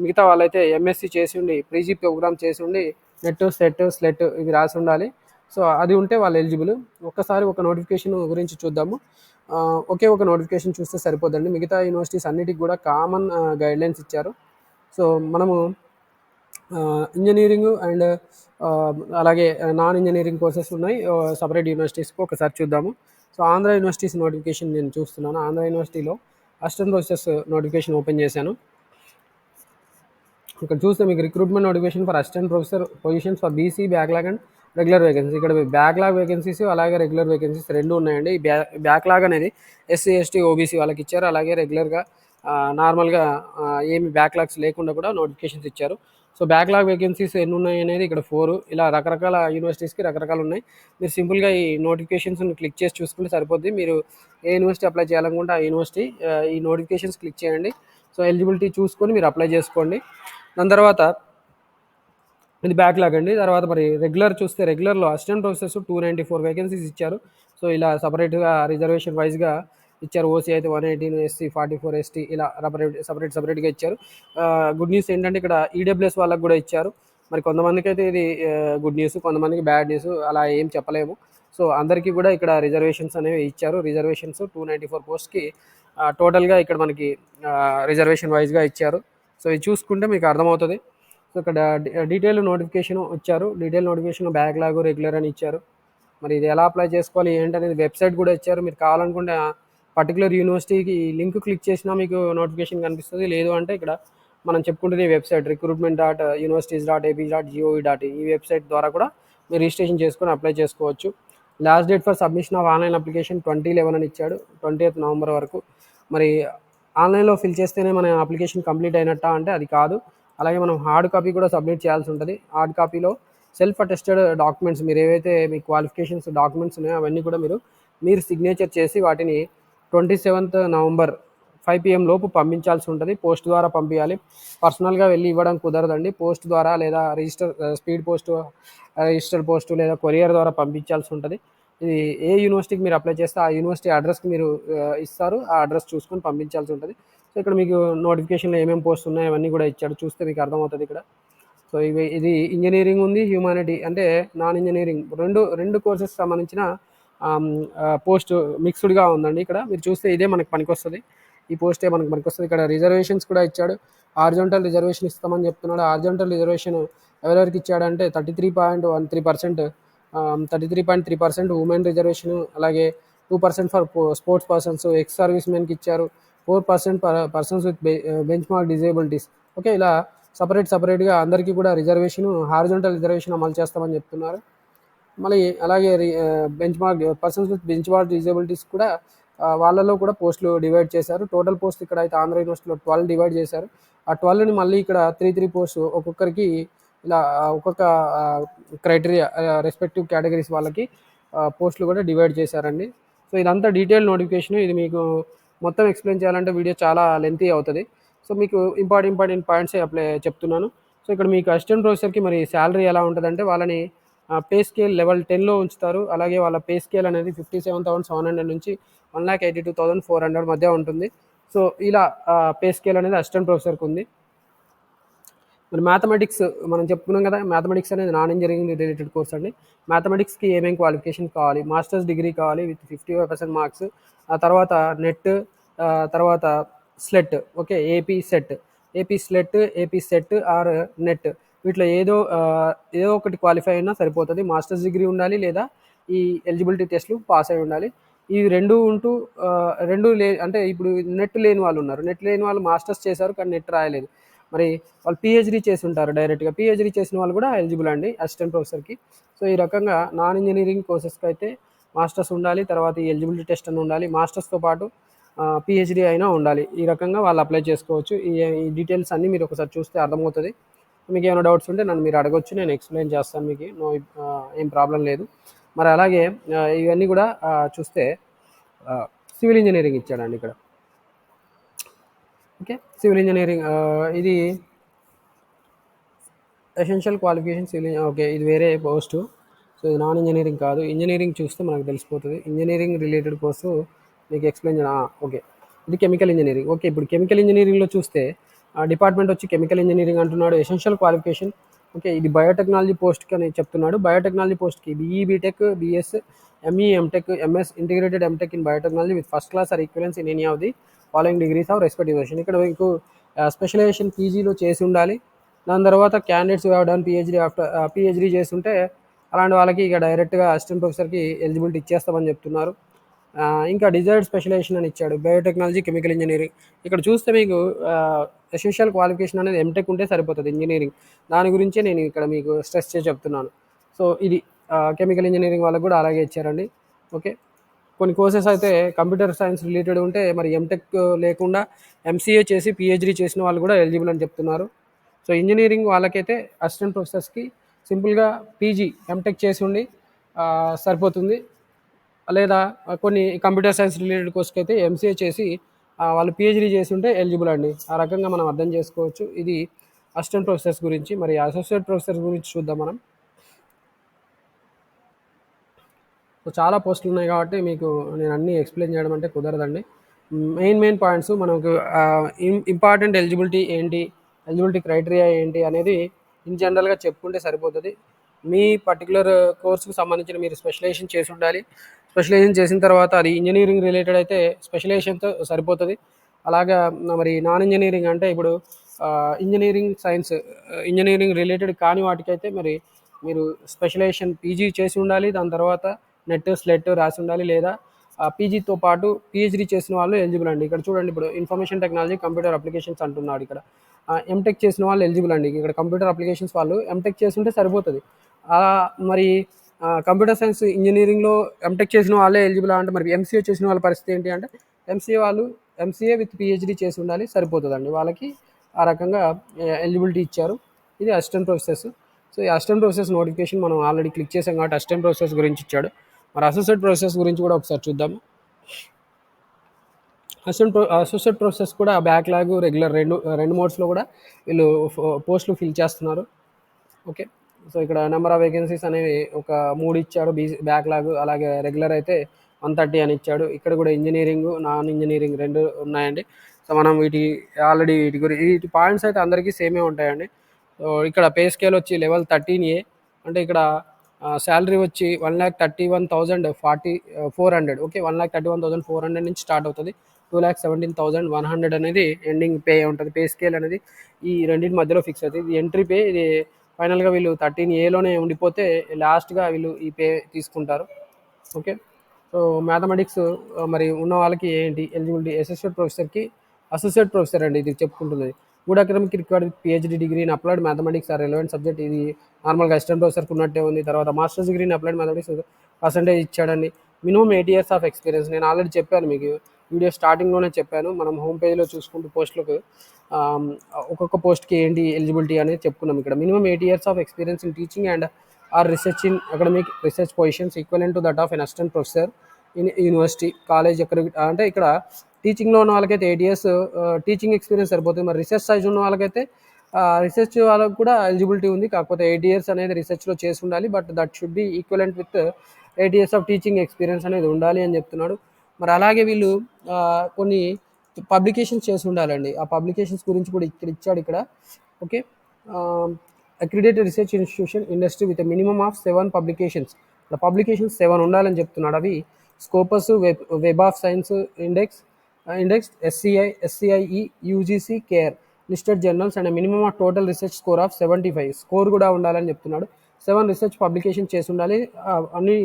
మిగతా వాళ్ళైతే ఎంఎస్సి చేసి ఉండి, పీజీ ప్రోగ్రామ్ చేసి ఉండి నెట్, సెట్, స్లెట్ ఇవి రాసి ఉండాలి. సో అది ఉంటే వాళ్ళు ఎలిజిబుల్. ఒక్కసారి ఒక నోటిఫికేషన్ గురించి చూద్దాము. ఒకే ఒక నోటిఫికేషన్ చూస్తే సరిపోదండి. మిగతా యూనివర్సిటీస్ అన్నిటికి కూడా కామన్ గైడ్లైన్స్ ఇచ్చారు. సో మనము ఇంజనీరింగ్ అండ్ అలాగే నాన్ ఇంజనీరింగ్ కోర్సెస్ ఉన్నాయి సపరేట్ యూనివర్సిటీస్కి. ఒకసారి చూద్దాము. సో ఆంధ్ర యూనివర్సిటీస్ నోటిఫికేషన్ నేను చూస్తున్నాను. ఆంధ్ర యూనివర్సిటీలో అసిస్టెంట్ ప్రొఫెసర్స్ నోటిఫికేషన్ ఓపెన్ చేశాను. ఇక్కడ చూస్తే మీకు recruitment notification for assistant professor positions for BC backlog and regular vacancy. ఇక్కడ బ్యాక్లాగ్ వేకెన్సీస్ అలాగే రెగ్యులర్ వేకెన్సీస్ రెండు ఉన్నాయండి. ఈ బ్యాక్లాగ్ అనేది ఎస్సీ, ఎస్టీ, ఓబీసీ వాళ్ళకి ఇచ్చారు. అలాగే రెగ్యులర్గా నార్మల్గా ఏమి బ్యాక్లాగ్స్ లేకుండా కూడా నోటిఫికేషన్స్ ఇచ్చారు. సో బ్యాక్లాగ్ వేకెన్సీస్ ఎన్ని ఉన్నాయి అనేది ఇక్కడ 4. ఇలా రకరకాల యూనివర్సిటీస్కి రకరకాలు ఉన్నాయి. మీరు సింపుల్గా ఈ నోటిఫికేషన్స్ని క్లిక్ చేసి చూసుకుంటే సరిపోద్ది. మీరు ఏ యూనివర్సిటీ అప్లై చేయాలనుకుంటే ఆ యూనివర్సిటీ ఈ నోటిఫికేషన్స్ క్లిక్ చేయండి. సో ఎలిజిబిలిటీ చూసుకొని మీరు అప్లై చేసుకోండి. దాని తర్వాత ఇది బ్యాక్లాగ్ అండి. తర్వాత మరి రెగ్యులర్ చూస్తే రెగ్యులర్లో అసిస్టెంట్ ప్రొఫెసర్స్ 294 వేకెన్సీస్ ఇచ్చారు. సో ఇలా సపరేట్గా రిజర్వేషన్ వైజ్గా ఇచ్చారు. ఓసీ అయితే 118, ఎస్సీ 44, ఎస్టీ ఇలా సపరేట్గా ఇచ్చారు. గుడ్ న్యూస్ ఏంటంటే ఇక్కడ ఈడబ్ల్యూఎస్ వాళ్ళకి కూడా ఇచ్చారు. మరి కొంతమందికి అయితే ఇది గుడ్ న్యూస్, కొంతమందికి బ్యాడ్ న్యూస్, అలా ఏం చెప్పలేము. సో అందరికీ కూడా ఇక్కడ రిజర్వేషన్స్ అనేవి ఇచ్చారు. రిజర్వేషన్స్ 294 పోస్ట్కి టోటల్గా ఇక్కడ మనకి రిజర్వేషన్ వైజ్గా ఇచ్చారు. సో ఇది చూసుకుంటే మీకు అర్థమవుతుంది. సో ఇక్కడ డీటెయిల్ నోటిఫికేషన్ ఇచ్చారు. డీటెయిల్ నోటిఫికేషన్ బ్యాక్లాగ్, రెగ్యులర్ అని ఇచ్చారు. మరి ఇది ఎలా అప్లై చేసుకోవాలి ఏంటనేది వెబ్సైట్ కూడా ఇచ్చారు. మీరు కావాలనుకుంటే పర్టికులర్ యూనివర్సిటీకి లింక్ క్లిక్ చేసినా మీకు నోటిఫికేషన్ కనిపిస్తుంది. లేదు అంటే ఇక్కడ మనం చెప్పుకుంటున్న ఈ వెబ్సైట్ recruitment.universities.ap.gov.in ఈ వెబ్సైట్ ద్వారా కూడా మీరు రిజిస్ట్రేషన్ చేసుకొని అప్లై చేసుకోవచ్చు. Last date for submission of online application 2011 అని ఇచ్చాడు, 20th నవంబర్ వరకు. మరి ఆన్లైన్లో ఫిల్ చేస్తేనే మన అప్లికేషన్ కంప్లీట్ అయినట్టా అంటే అది కాదు. అలాగే మనం హార్డ్ కాపీ కూడా సబ్మిట్ చేయాల్సి ఉంటుంది. హార్డ్ కాపీలో సెల్ఫ్ అటెస్టెడ్ డాక్యుమెంట్స్, మీరు ఏవైతే మీ క్వాలిఫికేషన్స్ డాక్యుమెంట్స్ ఉన్నాయో అవన్నీ కూడా మీరు సిగ్నేచర్ చేసి వాటిని 27th నవంబర్ 5 PM లోపు పంపించాల్సి ఉంటుంది. పోస్ట్ ద్వారా పంపించాలి. పర్సనల్గా వెళ్ళి ఇవ్వడం కుదరదండి. పోస్ట్ ద్వారా లేదా స్పీడ్ పోస్ట్, రిజిస్టర్ పోస్ట్ లేదా కొరియర్ ద్వారా పంపించాల్సి ఉంటుంది. ఇది ఏ యూనివర్సిటీకి మీరు అప్లై చేస్తే ఆ యూనివర్సిటీ అడ్రస్కి మీరు ఇస్తారు. ఆ అడ్రస్ చూసుకొని పంపించాల్సి ఉంటుంది. సో ఇక్కడ మీకు నోటిఫికేషన్లో ఏమేమి పోస్ట్ ఉన్నాయో అవన్నీ కూడా ఇచ్చాడు. చూస్తే మీకు అర్థమవుతుంది ఇక్కడ. సో ఇది ఇంజనీరింగ్ ఉంది, హ్యూమానిటీ అంటే నాన్ ఇంజనీరింగ్ రెండు కోర్సెస్ సంబంధించిన పోస్ట్ మిక్స్డ్గా ఉందండి. ఇక్కడ మీరు చూస్తే ఇదే మనకు పనికొస్తుంది. ఈ పోస్టే మనకు పనికొస్తుంది. ఇక్కడ రిజర్వేషన్స్ కూడా ఇచ్చాడు. హారిజాంటల్ రిజర్వేషన్ ఇస్తామని చెప్తున్నాడు. హారిజాంటల్ రిజర్వేషన్ ఎవరెవరికి ఇచ్చాడంటే 33.3% ఉమెన్ రిజర్వేషన్, అలాగే 2% for sports persons, ex service మెన్కి ఇచ్చారు. 4% persons with benchmark disabilities. Okay, ఇలా సపరేట్గా అందరికీ కూడా రిజర్వేషన్, హారిజాంటల్ రిజర్వేషన్ అమలు చేస్తామని చెప్తున్నారు. మళ్ళీ అలాగే persons with benchmark disabilities కూడా వాళ్ళలో కూడా పోస్టులు డివైడ్ చేశారు. టోటల్ పోస్ట్ ఇక్కడ అయితే ఆంధ్ర యూనివర్సిటీలో 12 డివైడ్ చేశారు. ఆ 12ని మళ్ళీ ఇక్కడ 3 పోస్ట్ ఒక్కొక్కరికి ఇలా ఒక్కొక్క క్రైటీరియా రెస్పెక్టివ్ కేటగిరీస్ వాళ్ళకి పోస్టులు కూడా డివైడ్ చేశారండి. సో ఇదంతా డీటెయిల్ నోటిఫికేషన్. ఇది మీకు మొత్తం ఎక్స్ప్లెయిన్ చేయాలంటే వీడియో చాలా లెంతీ అవుతుంది. సో మీకు ఇంపార్టెంట్ పాయింట్స్ చెప్తున్నాను. సో ఇక్కడ మీకు అసిస్టెంట్ ప్రొఫెసర్కి మరి శాలరీ ఎలా ఉంటుందంటే వాళ్ళని పే స్కేల్ లెవెల్ 10లో ఉంచుతారు. అలాగే వాళ్ళ పే స్కేల్ అనేది 57,700 నుంచి 1,82,400 మధ్య ఉంటుంది. సో ఇలా పే స్కేల్ అనేది అసిస్టెంట్ ప్రొఫెసర్కి ఉంది. మరి మ్యాథమెటిక్స్ మనం చెప్పుకున్నాం కదా, మ్యాథమెటిక్స్ అనేది నాన్ ఇంజనీరింగ్ రిలేటెడ్ కోర్స్ అండి. మ్యాథమెటిక్స్కి ఏమేమి క్వాలిఫికేషన్ కావాలి? మాస్టర్స్ డిగ్రీ కావాలి విత్ 55% మార్క్స్. ఆ తర్వాత నెట్, తర్వాత SLET. Okay, AP SET or NET, వీటిలో ఏదో ఒకటి క్వాలిఫై అయినా సరిపోతుంది. మాస్టర్స్ డిగ్రీ ఉండాలి లేదా ఈ ఎలిజిబిలిటీ టెస్ట్లు పాస్ అయి ఉండాలి. ఈ రెండు ఉంటూ అంటే ఇప్పుడు నెట్ లేని వాళ్ళు ఉన్నారు. నెట్ లేని వాళ్ళు మాస్టర్స్ చేశారు కానీ నెట్ రాయలేదు. మరి వాళ్ళు పిహెచ్డీ చేసి ఉంటారు. డైరెక్ట్గా పిహెచ్డీ చేసిన వాళ్ళు కూడా ఎలిజిబుల్ అండి అసిస్టెంట్ ప్రొఫెసర్కి. సో ఈ రకంగా నాన్ ఇంజనీరింగ్ కోర్సెస్కి అయితే మాస్టర్స్ ఉండాలి, తర్వాత ఈ ఎలిజిబిలిటీ టెస్ట్ అని ఉండాలి, మాస్టర్స్తో పాటు పిహెచ్డీ అయినా ఉండాలి. ఈ రకంగా వాళ్ళు అప్లై చేసుకోవచ్చు. ఈ డీటెయిల్స్ అన్నీ మీరు ఒకసారి చూస్తే అర్థమవుతుంది. మీకు ఏమైనా డౌట్స్ ఉంటే నన్ను మీరు అడగొచ్చు, నేను ఎక్స్ప్లెయిన్ చేస్తాను. మీకు ఏం ప్రాబ్లం లేదు. మరి అలాగే ఇవన్నీ కూడా చూస్తే సివిల్ ఇంజనీరింగ్ ఇచ్చాడండి ఇక్కడ. ఓకే, సివిల్ ఇంజనీరింగ్ ఇది ఎసెన్షియల్ క్వాలిఫికేషన్ సివిల్. ఓకే, ఇది వేరే పోస్టు. సో ఇది నాన్ ఇంజనీరింగ్ కాదు. ఇంజనీరింగ్ చూస్తే మనకు తెలిసిపోతుంది. ఇంజనీరింగ్ రిలేటెడ్ కోర్సు మీకు ఎక్స్ప్లెయిన్ చేయడం. ఓకే, ఇది కెమికల్ ఇంజనీరింగ్. ఓకే, ఇప్పుడు కెమికల్ ఇంజనీరింగ్లో చూస్తే డిపార్ట్మెంట్ వచ్చి కెమికల్ ఇంజనీరింగ్ అంటున్నాడు. Essential qualification okay. ఇది బయోటెక్నాలజీ పోస్ట్‌కి అని చెప్తున్నాడు. బయోటెక్నాలజీ పోస్ట్‌కి BE, BTech, BS, ME, MTech, MS, integrated MTech in biotechnology with first class or equivalence in any of the following degrees of respective. ఇక్కడ మీకు స్పెషలైజేషన్ పీజీలో చేసి ఉండాలి. దాని తర్వాత candidates who have done PhD after PhD చేసుంటే అలాంటి వాళ్ళకి ఇక డైరెక్ట్‌గా అసిస్టెంట్ ప్రొఫెసర్‌కి ఎలిజిబిలిటీ ఇచ్చేస్తామని చెప్తున్నారు. ఇంకా డిజైర్డ్ స్పెషలైజేషన్ అని ఇచ్చాడు. Biotechnology, chemical engineering. ఇక్కడ చూస్తే మీకు ఎసెన్షియల్ క్వాలిఫికేషన్ అనేది ఎంటెక్ ఉంటే సరిపోతుంది ఇంజనీరింగ్. దాని గురించే నేను ఇక్కడ మీకు స్ట్రెస్ చేసి చెప్తున్నాను. సో ఇది కెమికల్ ఇంజనీరింగ్ వాళ్ళకి కూడా అలాగే ఇచ్చారండి. ఓకే. కొన్ని కోర్సెస్ అయితే కంప్యూటర్ సైన్స్ రిలేటెడ్ ఉంటే మరి ఎంటెక్ లేకుండా ఎంసీఏ చేసి పీహెచ్డీ చేసిన వాళ్ళు కూడా ఎలిజిబుల్ అని చెప్తున్నారు. సో ఇంజనీరింగ్ వాళ్ళకైతే అసిస్టెంట్ ప్రొఫెసర్స్కి సింపుల్గా పీజీ ఎంటెక్ చేసి ఉండి సరిపోతుంది. లేదా కొన్ని కంప్యూటర్ సైన్స్ రిలేటెడ్ కోర్స్కి అయితే ఎంసీఏ చేసి వాళ్ళు పీహెచ్డీ చేసి ఉంటే ఎలిజిబుల్ అండి. ఆ రకంగా మనం అర్థం చేసుకోవచ్చు. ఇది అసిస్టెంట్ ప్రొఫెసర్స్ గురించి. మరి అసోసియేట్ ప్రొఫెసర్స్ గురించి చూద్దాం మనం. సో చాలా పోస్టులు ఉన్నాయి కాబట్టి మీకు నేను అన్నీ ఎక్స్ప్లెయిన్ చేయడం అంటే కుదరదండి. మెయిన్ పాయింట్స్ మనకు ఇంపార్టెంట్ ఎలిజిబిలిటీ ఏంటి, ఎలిజిబిలిటీ క్రైటీరియా ఏంటి అనేది ఇన్ జనరల్గా చెప్పుకుంటే సరిపోతుంది. మీ పర్టికులర్ కోర్సుకు సంబంధించిన మీరు స్పెషలైజేషన్ చేసి ఉండాలి. స్పెషలైజేషన్ చేసిన తర్వాత అది ఇంజనీరింగ్ రిలేటెడ్ అయితే స్పెషలైజేషన్తో సరిపోతుంది. అలాగా మరి నాన్ ఇంజనీరింగ్ అంటే ఇప్పుడు ఇంజనీరింగ్ సైన్స్ ఇంజనీరింగ్ రిలేటెడ్ కాని వాటికైతే మరి మీరు స్పెషలైజేషన్ పీజీ చేసి ఉండాలి. దాని తర్వాత నెట్ స్లెట్ రాసి ఉండాలి. లేదా పీజీతో పాటు పీహెచ్డీ చేసిన వాళ్ళు ఎలిజిబుల్ అండి. ఇక్కడ చూడండి, ఇప్పుడు ఇన్ఫర్మేషన్ టెక్నాలజీ కంప్యూటర్ అప్లికేషన్స్ అంటున్నాడు. ఇక్కడ ఎంటెక్ చేసిన వాళ్ళు ఎలిజిబుల్ అండి. ఇక్కడ కంప్యూటర్ అప్లికేషన్స్ వాళ్ళు ఎంటెక్ చేసి ఉంటే సరిపోతుంది. మరి కంప్యూటర్ సైన్స్ ఇంజనీరింగ్లో ఎంటెక్ చేసిన వాళ్ళే ఎలిజిబుల్ అంటే మరి ఎంసీఏ చేసిన వాళ్ళ పరిస్థితి ఏంటి అంటే ఎంసీఏ వాళ్ళు ఎంసీఏ విత్ పీహెచ్డీ చేసి ఉండాలి, సరిపోతుందండి. వాళ్ళకి ఆ రకంగా ఎలిజిబిలిటీ ఇచ్చారు. ఇది అసిస్టెంట్ ప్రొఫెసర్స్. సో ఈ అసిస్టెంట్ ప్రొఫెసర్స్ నోటిఫికేషన్ మనం ఆల్రెడీ క్లిక్ చేసాం కాబట్టి అసిస్టెంట్ ప్రొఫెసర్స్ గురించి ఇచ్చాడు. మరి అసోసియేట్ ప్రొఫెసర్స్ గురించి కూడా ఒకసారి చూద్దాము. అసోసియేట్ ప్రొఫెసర్స్ కూడా బ్యాక్లాగ్ రెగ్యులర్ రెండు మోడ్స్లో కూడా వీళ్ళు పోస్టులు ఫిల్ చేస్తున్నారు. ఓకే. సో ఇక్కడ నెంబర్ ఆఫ్ వేకెన్సీస్ అనేవి ఒక 3 ఇచ్చాడు. బ్యాక్లాగ్ అలాగే రెగ్యులర్ అయితే 130 అని ఇచ్చాడు. ఇక్కడ కూడా ఇంజనీరింగ్, నాన్ ఇంజనీరింగ్ 2 ఉన్నాయండి. సో మనం ఆల్రెడీ వీటి పాయింట్స్ అయితే అందరికీ సేమే ఉంటాయండి. సో ఇక్కడ పే స్కేల్ వచ్చి లెవెల్ 13A అంటే ఇక్కడ శాలరీ వచ్చి 1,31,400. ఓకే, 1,31,400 నుంచి స్టార్ట్ అవుతుంది. 2,17,100 అనేది ఎండింగ్ పే ఉంటుంది. పే స్కేల్ అనేది ఈ రెండింటి మధ్యలో ఫిక్స్ అవుతుంది. ఇది ఎంట్రీ పే. ఇది ఫైనల్గా వీళ్ళు 13Aలోనే ఉండిపోతే లాస్ట్గా వీళ్ళు ఈ పే తీసుకుంటారు. ఓకే. సో మ్యాథమెటిక్స్ మరి ఉన్న వాళ్ళకి ఏంటి ఎలిజిబిలిటీ? అసోసియేట్ ప్రొఫెసర్ అండి ఇది చెప్పుకుంటున్నది. Good academic required with PhD degree in applied mathematics or relevant subject. ఇది నార్మల్గా అసిస్టెంట్ ప్రొఫెసర్కి ఉన్నట్టే ఉంది. తర్వాత master's degree in applied mathematics percentage ఇచ్చాడండి. Minimum 8 years of experience. నేను ఆల్రెడీ చెప్పాను మీకు, వీడియో స్టార్టింగ్లోనే చెప్పాను. మనం హోమ్ పేజ్లో చూసుకుంటూ పోస్టులకు ఒక్కొక్క పోస్ట్కి ఏంటి ఎలిజిబిలిటీ అనేది చెప్పుకున్నాం. ఇక్కడ minimum 8 years of experience in teaching and or research in academic research positions equivalent to that of an assistant professor in university college. ఎక్కడ అంటే ఇక్కడ టీచింగ్లో ఉన్న వాళ్ళకైతే 8 years టీచింగ్ ఎక్స్పీరియన్స్ సరిపోతుంది. మరి రీసెర్చ్ సైజ్ ఉన్న వాళ్ళకైతే రీసెర్చ్ వాళ్ళకు కూడా ఎలిజిబిలిటీ ఉంది. కాకపోతే 8 years అనేది రీసెర్చ్లో చేసి ఉండాలి. But that should be equivalent with 8 years of teaching experience అనేది ఉండాలి అని చెప్తున్నాడు. మరి అలాగే వీళ్ళు కొన్ని పబ్లికేషన్స్ చేసి ఉండాలండి. ఆ పబ్లికేషన్స్ గురించి కూడా ఇక్కడ ఇచ్చాడు. ఇక్కడ okay, accredited research institution industry with minimum of 7 publications. Publications 7 ఉండాలని చెప్తున్నాడు. అవి Scopus, web of science, index, SCIE, UGC, care, listed journals and minimum of total research score of 75. Score కూడా ఉండాలని చెప్తున్నాడు. 7 రీసెర్చ్ పబ్లికేషన్ చేసి ఉండాలి. అన్ని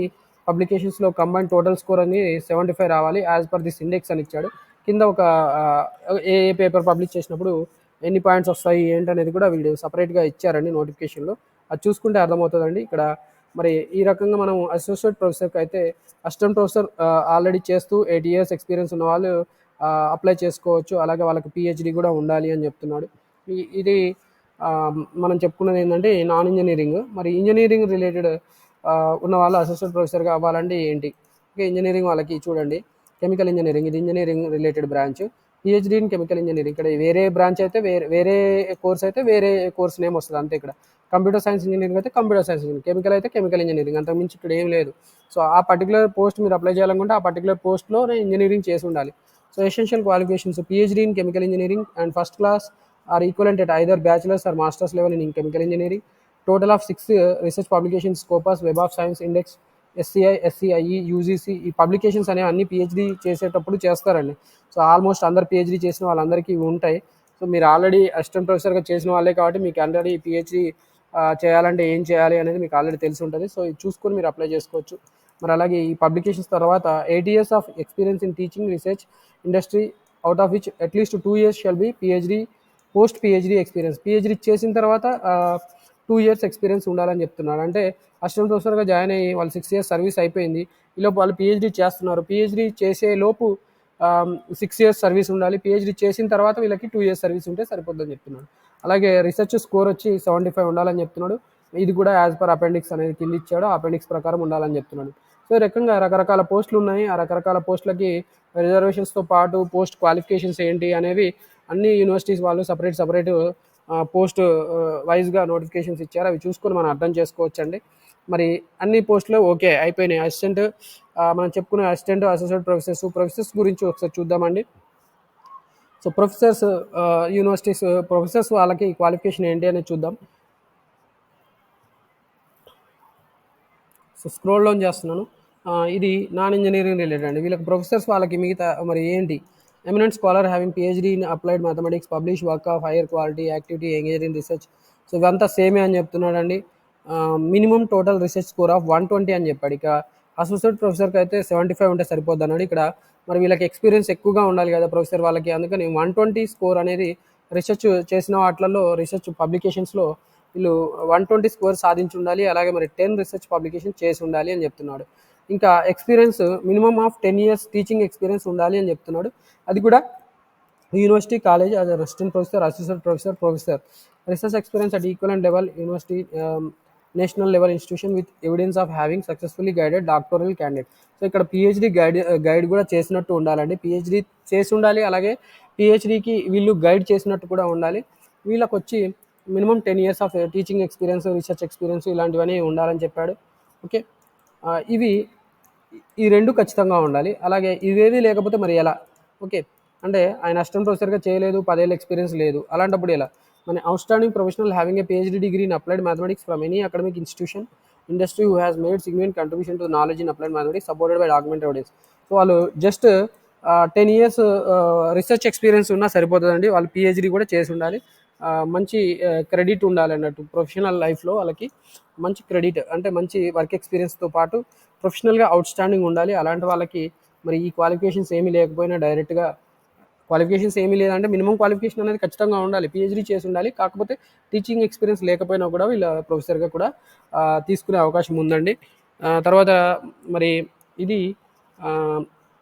పబ్లికేషన్స్లో కంబైన్ టోటల్ స్కోర్ అని 75 రావాలి యాజ్ పర్ దిస్ ఇండెక్స్ అని ఇచ్చాడు. కింద ఒక ఏ పేపర్ పబ్లిష్ చేసినప్పుడు ఎన్ని పాయింట్స్ వస్తాయి ఏంటనేది కూడా వీళ్ళు సపరేట్గా ఇచ్చారండి నోటిఫికేషన్లో. అది చూసుకుంటే అర్థమవుతుందండి. ఇక్కడ మరి ఈ రకంగా మనం అసోసియేట్ ప్రొఫెసర్కి అయితే అసిస్టెంట్ ప్రొఫెసర్ ఆల్రెడీ చేస్తూ 8 years ఎక్స్పీరియన్స్ ఉన్న వాళ్ళు అప్లై చేసుకోవచ్చు. అలాగే వాళ్ళకి పీహెచ్డీ కూడా ఉండాలి అని చెప్తున్నాడు. ఇది మనం చెప్పుకున్నది ఏంటంటే నాన్ ఇంజనీరింగ్. మరి ఇంజనీరింగ్ రిలేటెడ్ ఉన్న వాళ్ళు అసిస్టెంట్ ప్రొఫెసర్గా అవ్వాలంటే ఏంటి? ఓకే, ఇంజనీరింగ్ వాళ్ళకి చూడండి, కెమికల్ ఇంజనీరింగ్ ఇది engineering related branch. PhD in chemical engineering. ఇక్కడ వేరే బ్రాంచ్ అయితే వేరే కోర్స్ అయితే వేరే కోర్స్ నేమ్ వస్తుంది అంతే. ఇక్కడ కంప్యూటర్ సైన్స్ ఇంజనీరింగ్ అయితే కంప్యూటర్ సైన్స్ ఇంజనీరింగ్, కెమికల్ అయితే కెమికల్ ఇంజనీరింగ్, అంతకుమించి ఇక్కడ ఏం లేదు. సో ఆ పర్టికులర్ పోస్ట్ మీరు అప్లై చేయాలనుకుంటే ఆ పర్టికులర్ పోస్ట్లో ఇంజనీరింగ్ చేసి ఉండాలి. So essential qualifications PhD in chemical engineering and first class or equivalent at either bachelor's or master's level in chemical engineering total of 6 research publications, Scopus, web of science index, SCI, SCIE, UGC, ఈ పబ్లికేషన్స్ అనేవి అన్ని పిహెచ్డి చేసేటప్పుడు చేస్తారండి. సో ఆల్మోస్ట్ అందరు పిహెచ్డి చేసిన వాళ్ళందరికీ ఇవి ఉంటాయి. సో మీరు ఆల్రెడీ అసిస్టెంట్ ప్రొఫెసర్గా చేసిన వాళ్ళే కాబట్టి మీకు ఆల్రెడీ పిహెచ్డి చేయాలంటే ఏం చేయాలి అనేది మీకు ఆల్రెడీ తెలిసి ఉంటుంది. సో ఇది చూసుకొని మీరు అప్లై చేసుకోవచ్చు. మరి అలాగే ఈ పబ్లికేషన్స్ తర్వాత 8 years of experience in teaching research industry, out of which at least 2 years shall be PhD, post PhD experience. PhD చేసిన తర్వాత 2 years ఎక్స్పీరియన్స్ ఉండాలని చెప్తున్నాడు. అంటే అసిస్టెంట్ ప్రొఫెసర్గా జాయిన్ అయ్యి వాళ్ళు 6 years సర్వీస్ అయిపోయింది, ఈలోపు వాళ్ళు పిహెచ్డి చేస్తున్నారు. పిహెచ్డి చేసే లోపు 6 years సర్వీస్ ఉండాలి. పిహెచ్డి చేసిన తర్వాత వీళ్ళకి 2 years సర్వీస్ ఉంటే సరిపోద్దని చెప్తున్నాడు. అలాగే రీసెర్చ్ స్కోర్ వచ్చి 75 ఉండాలని చెప్తున్నాడు. ఇది కూడా యాజ్ పర్ అపెండిక్స్ అనేది కింద ఇచ్చాడు, అపెండిక్స్ ప్రకారం ఉండాలని చెప్తున్నాడు. సో ఈ రకంగా రకరకాల పోస్టులు ఉన్నాయి. ఆ రకరకాల పోస్టులకి రిజర్వేషన్స్తో పాటు పోస్ట్ క్వాలిఫికేషన్స్ ఏంటి అనేవి అన్ని యూనివర్సిటీస్ వాళ్ళు సపరేట్ పోస్ట్ వైజ్గా నోటిఫికేషన్స్ ఇచ్చారు. అవి చూసుకొని మనం అర్థం చేసుకోవచ్చండి. మరి అన్ని పోస్టులు ఓకే అయిపోయినాయి. అసిస్టెంట్ మనం చెప్పుకునే అసిస్టెంట్, అసోసియేట్ ప్రొఫెసర్స్ గురించి ఒకసారి చూద్దామండి. సో ప్రొఫెసర్స్ యూనివర్సిటీస్ ప్రొఫెసర్స్ వాళ్ళకి క్వాలిఫికేషన్ ఏంటి అనేది చూద్దాం. సో స్క్రోల్ డౌన్ చేస్తున్నాను. ఇది నాన్ ఇంజనీరింగ్ రిలేటెడ్ అండి. వీళ్ళకి ప్రొఫెసర్స్ వాళ్ళకి మిగతా మరి ఏంటి, eminent scholar having PhD in applied mathematics, publish work of higher quality, activity, engage in research. So ఇవంతా సేమే అని చెప్తున్నాడండి. Minimum total research score of 120 అని చెప్పాడు. ఇక అసోసియేట్ ప్రొఫెసర్కి అయితే 75 ఉంటే సరిపోద్ది అన్నాడు. ఇక్కడ మరి వీళ్ళకి ఎక్స్పీరియన్స్ ఎక్కువగా ఉండాలి కదా ప్రొఫెసర్ వాళ్ళకి, అందుకని 120 స్కోర్ అనేది రీసెర్చ్ చేసిన వాటిలలో రీసెర్చ్ పబ్లికేషన్స్లో వీళ్ళు 120 స్కోర్ సాధించి ఉండాలి. అలాగే మరి 10 రీసెర్చ్ పబ్లికేషన్ చేసి ఉండాలి అని చెప్తున్నాడు. ఇంకా experience minimum of 10 years teaching experience ఉండాలి అని చెప్తున్నాడు. అది కూడా university, college, as assistant professor, assistant professor, research experience at equivalent level, university, national level institution with evidence of having successfully guided doctoral candidate. So ఇక్కడ పిహెచ్డి గైడ్ కూడా చేసినట్టు ఉండాలండి. పిహెచ్డి చేసి ఉండాలి. అలాగే పిహెచ్డికి వీళ్ళు గైడ్ చేసినట్టు కూడా ఉండాలి. వీళ్ళకి వచ్చి minimum 10 years of teaching experience, research experience ఇలాంటివన్నీ ఉండాలని చెప్పాడు. ఓకే, ఇవి ఈ రెండు ఖచ్చితంగా ఉండాలి. అలాగే ఇవేవి లేకపోతే మరి ఎలా? ఓకే, అంటే ఆయన అసిస్టెంట్ ప్రొఫెసర్గా చేయలేదు, 10 ఏళ్ళ ఎక్స్పీరియన్స్ లేదు, అలాంటప్పుడు ఎలా? మన outstanding professional having a PhD degree in applied mathematics from any academic institution industry who has made significant contribution to knowledge in applied mathematics supported by document evidence. So వాళ్ళు జస్ట్ 10 years రీసెర్చ్ ఎక్స్పీరియన్స్ ఉన్నా సరిపోతుందండి. వాళ్ళు పిహెచ్డి కూడా చేసి ఉండాలి. మంచి క్రెడిట్ ఉండాలి అన్నట్టు ప్రొఫెషనల్ లైఫ్లో వాళ్ళకి మంచి క్రెడిట్, అంటే మంచి వర్క్ ఎక్స్పీరియన్స్తో పాటు ప్రొఫెషనల్గా అవుట్స్టాండింగ్ ఉండాలి. అలాంటి వాళ్ళకి మరి ఈ క్వాలిఫికేషన్స్ ఏమీ లేకపోయినా డైరెక్ట్గా క్వాలిఫికేషన్స్ ఏమీ లేదంటే మినిమం క్వాలిఫికేషన్ అనేది ఖచ్చితంగా ఉండాలి, పిహెచ్డి చేసి ఉండాలి. కాకపోతే టీచింగ్ ఎక్స్పీరియన్స్ లేకపోయినా కూడా వీళ్ళ ప్రొఫెసర్గా కూడా తీసుకునే అవకాశం ఉందండి. తర్వాత మరి ఇది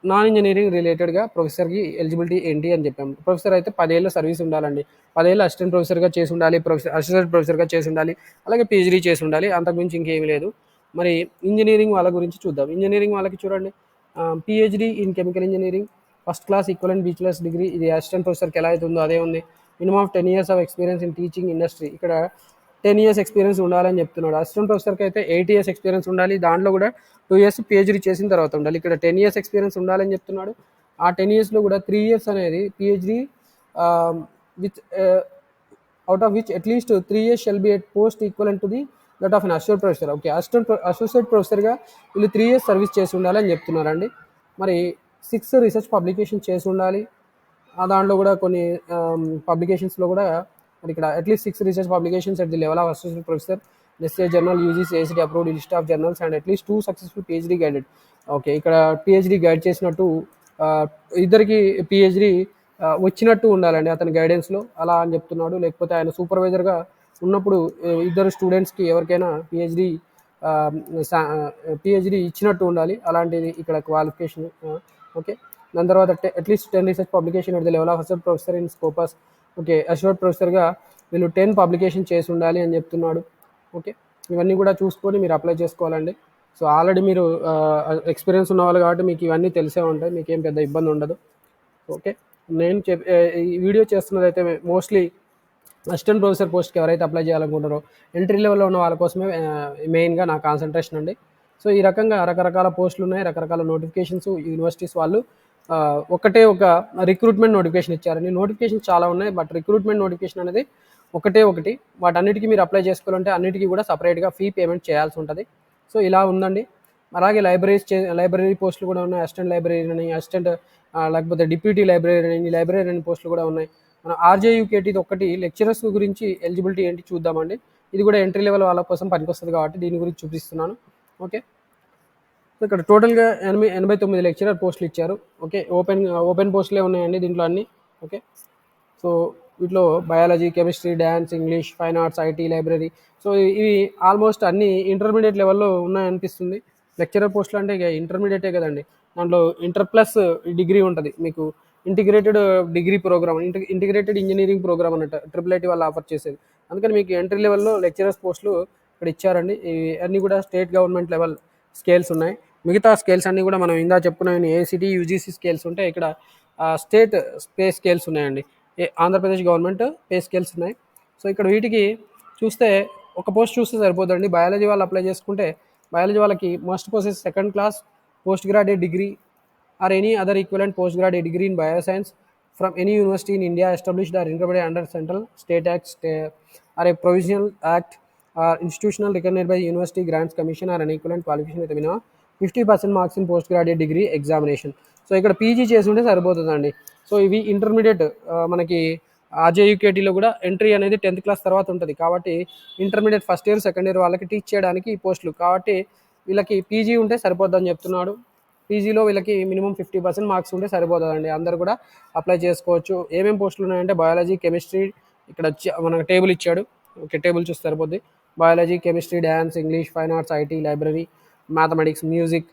నాన్ ఇంజనీరింగ్ రిలేటెడ్గా ప్రొఫెసర్కి ఎలిజిబిలిటీ ఏంటి అని చెప్పాము. ప్రొఫెసర్ అయితే 10 ఏళ్ళ సర్వీస్ ఉండాలండి. 10 ఏళ్ళు అసిస్టెంట్ ప్రొఫెసర్గా చేసి ఉండాలి, అసిస్టెంట్ ప్రొఫెసర్గా చేసి ఉండాలి, అలాగే పిహెచ్డి చేసి ఉండాలి. అంతకుమించి ఇంకేమీ లేదు. మరి ఇంజనీరింగ్ వాళ్ళ గురించి చూద్దాం. ఇంజనీరింగ్ వాళ్ళకి చూడండి, PhD in chemical engineering, first class equivalent bachelors degree, ఇది అసిస్టెంట్ ప్రొఫెసర్కి ఎలా అయితే ఉందో అదే ఉంది. Minimum of 10 years of experience in teaching industry, ఇక్కడ 10 years ఎక్స్పీరియన్స్ ఉండాలని చెప్తున్నాడు. అసిస్టెంట్ ప్రొఫెసర్కి అయితే 8 years ఎక్స్పీరియన్స్ ఉండాలి, దాంట్లో కూడా 2 years పిహెచ్డి చేసిన తర్వాత ఉండాలి. ఇక్కడ 10 years ఎక్స్పీరియన్స్ ఉండాలని చెప్తున్నాడు. ఆ 10 yearsలో కూడా 3 years అనేది PhD with out of which at least 3 years shall be at post equivalent to the that of an associate professor. Okay, associate ప్రొఫెసర్గా వీళ్ళు 3 years సర్వీస్ చేసి ఉండాలని చెప్తున్నారండి. మరి 6 రీసెర్చ్ పబ్లికేషన్ చేసి ఉండాలి. దాంట్లో కూడా కొన్ని పబ్లికేషన్స్లో కూడా మరి ఇక్కడ at least 6 research publications at the level of associate professor, SA journal, UGC, ACT approved list of journals and at least 2 successful PhD guided. Okay, ఇక్కడ పిహెచ్డి గైడ్ చేసినట్టు ఇద్దరికి పిహెచ్డి వచ్చినట్టు ఉండాలండి అతని గైడెన్స్లో, అలా అని చెప్తున్నాడు. లేకపోతే ఆయన సూపర్వైజర్గా ఉన్నప్పుడు ఇద్దరు స్టూడెంట్స్కి ఎవరికైనా పిహెచ్డి ఇచ్చినట్టు ఉండాలి, అలాంటిది ఇక్కడ క్వాలిఫికేషన్. ఓకే, దాని తర్వాత at least 10 research publication at the level of associate professor in Scopus. Okay, associate ప్రొఫెసర్గా వీళ్ళు 10 పబ్లికేషన్ చేసి ఉండాలి అని చెప్తున్నాడు. ఓకే, ఇవన్నీ కూడా చూసుకొని మీరు అప్లై చేసుకోవాలండి. సో ఆల్రెడీ మీరు ఎక్స్పీరియన్స్ ఉన్నవాళ్ళు కాబట్టి మీకు ఇవన్నీ తెలిసే ఉంటాయి, మీకు ఏం పెద్ద ఇబ్బంది ఉండదు. ఓకే, నేను ఈ వీడియో చేస్తున్నది అయితే మోస్ట్లీ అసిస్టెంట్ ప్రొఫెసర్ పోస్ట్కి ఎవరైతే అప్లై చేయాలనుకుంటారో ఎంట్రీ లెవెల్లో ఉన్న వాళ్ళ కోసమే మెయిన్గా నా కాన్సన్ట్రేషన్ అండి. సో ఈ రకంగా రకరకాల పోస్టులు ఉన్నాయి, రకరకాల నోటిఫికేషన్స్ యూనివర్సిటీస్ వాళ్ళు ఒకటే ఒక రిక్రూట్మెంట్ నోటిఫికేషన్ ఇచ్చారండి. నోటిఫికేషన్ చాలా ఉన్నాయి, బట్ రిక్రూట్మెంట్ నోటిఫికేషన్ అనేది ఒకటే ఒకటి. వాటన్నిటికీ మీరు అప్లై చేసుకోవాలంటే అన్నిటికీ కూడా సపరేట్గా ఫీ పేమెంట్ చేయాల్సి ఉంటుంది. సో ఇలా ఉందండి. అలాగే లైబ్రరీ పోస్టులు కూడా ఉన్నాయి. అసిస్టెంట్ లైబ్రరీని, లేకపోతే డిప్యూటీ లైబ్రరీని పోస్టులు కూడా ఉన్నాయి. మన ఆర్జేయూకేటీ ఒకటి లెక్చరర్స్ గురించి ఎలిజిబిలిటీ ఏంటి చూద్దామండి. ఇది కూడా ఎంట్రీ లెవెల్ వాళ్ళ కోసం పనికొస్తుంది కాబట్టి దీని గురించి చూపిస్తున్నాను. ఓకే, ఇక్కడ టోటల్గా 89 లెక్చరర్ పోస్టులు ఇచ్చారు. ఓకే, ఓపెన్ పోస్టులే ఉన్నాయండి దీంట్లో అన్నీ. ఓకే, సో వీటిలో biology, chemistry, dance, English, fine arts, IT, library, so ఇవి ఆల్మోస్ట్ అన్ని ఇంటర్మీడియట్ లెవెల్లో ఉన్నాయనిపిస్తుంది. లెక్చరర్ పోస్టులు అంటే ఇక ఇంటర్మీడియటే కదండి. దాంట్లో ఇంటర్ ప్లస్ డిగ్రీ ఉంటుంది మీకు. Integrated degree program, integrated engineering program అన్నట్టు IIIT వాళ్ళు ఆఫర్ చేసేది. అందుకని మీకు ఎంట్రీ లెవెల్లో లెక్చరర్స్ పోస్టులు ఇక్కడ ఇచ్చారండి. అన్నీ కూడా స్టేట్ గవర్నమెంట్ లెవెల్ స్కేల్స్ ఉన్నాయి. మిగతా స్కేల్స్ అన్నీ కూడా మనం ఇందా చెప్పుకున్నాయని ఏసీటీ, యూజీసీ స్కేల్స్ ఉంటాయి. ఇక్కడ స్టేట్ పే స్కేల్స్ ఉన్నాయండి. ఆంధ్రప్రదేశ్ గవర్నమెంట్ పే స్కేల్స్ ఉన్నాయి. సో ఇక్కడ వీటికి చూస్తే ఒక పోస్ట్ చూస్తే సరిపోతుందండి. బయాలజీ వాళ్ళు అప్లై చేసుకుంటే బయాలజీ వాళ్ళకి must possess second class post graduate degree or any other equivalent post graduate degree in bioscience from any university in India established or intermediate under central state act or a provisional act or institutional recognised by university grants commission or an equivalent qualification with minimum 50% marks in post graduate degree examination. So ఇక్కడ పీజీ చేసి ఉంటే సరిపోతుందండి. సో ఇవి ఇంటర్మీడియట్ మనకి ఆర్జేయూకేటీలో కూడా ఎంట్రీ అనేది 10th క్లాస్ తర్వాత ఉంటుంది. కాబట్టి intermediate first year, second year వాళ్ళకి టీచ్ చేయడానికి ఈ పోస్టులు. కాబట్టి వీళ్ళకి పీజీ ఉంటే సరిపోద్దని చెప్తున్నాడు. పీజీలో వీళ్ళకి మినిమం 50% మార్క్స్ ఉంటే సరిపోతుందండి. అందరు కూడా అప్లై చేసుకోవచ్చు. ఏమేమి పోస్టులు ఉన్నాయంటే బయాలజీ, కెమిస్ట్రీ, ఇక్కడ మనకు టేబుల్ ఇచ్చాడు. ఓకే, టేబుల్ చూస్తే సరిపోద్ది. Biology, chemistry, dance, English, fine arts, IT, library, mathematics, music,